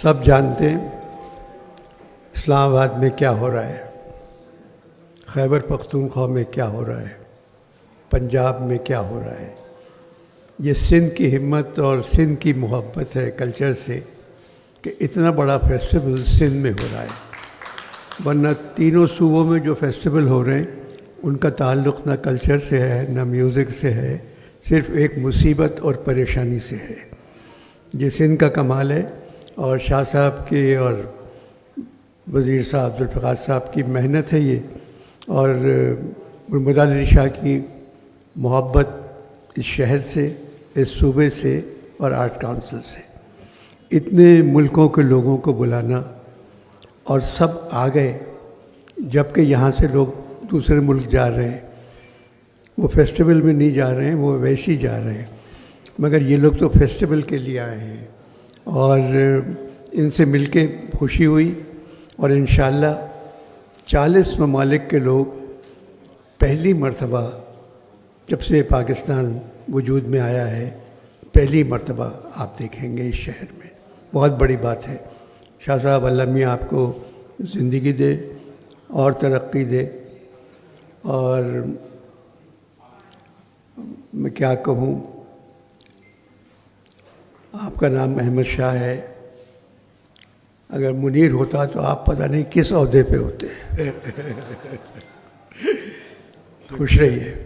سب جانتے ہیں اسلام آباد میں کیا ہو رہا ہے، خیبر پختونخوا میں کیا ہو رہا ہے، پنجاب میں کیا ہو رہا ہے۔ یہ سندھ کی ہمت اور سندھ کی محبت ہے کلچر سے کہ اتنا بڑا فیسٹیول سندھ میں ہو رہا ہے، ورنہ تینوں صوبوں میں جو فیسٹیول ہو رہے ہیں ان کا تعلق نہ کلچر سے ہے نہ میوزک سے ہے، صرف ایک مصیبت اور پریشانی سے ہے۔ یہ سندھ کا کمال ہے، اور شاہ صاحب کی اور وزیر صاحب ذوالفقار صاحب کی محنت ہے یہ، اور مداد علی شاہ کی محبت اس شہر سے، اس صوبے سے اور آرٹ کونسل سے۔ اتنے ملکوں کے لوگوں کو بلانا اور سب آ گئے، جبکہ یہاں سے لوگ دوسرے ملک جا رہے ہیں، وہ فیسٹیول میں نہیں جا رہے ہیں، وہ ویسے ہی جا رہے ہیں، مگر یہ لوگ تو فیسٹیول کے لیے آئے ہیں، اور ان سے مل کے خوشی ہوئی۔ اور انشاءاللہ 40 ممالک کے لوگ پہلی مرتبہ جب سے پاکستان وجود میں آیا ہے، پہلی مرتبہ آپ دیکھیں گے اس شہر میں۔ بہت بڑی بات ہے۔ شاہ صاحب اللہ میاں آپ کو زندگی دے اور ترقی دے، اور میں کیا کہوں، آپ کا نام احمد شاہ ہے، اگر منیر ہوتا تو آپ پتہ نہیں کس عہدے پہ ہوتے۔ خوش رہیے۔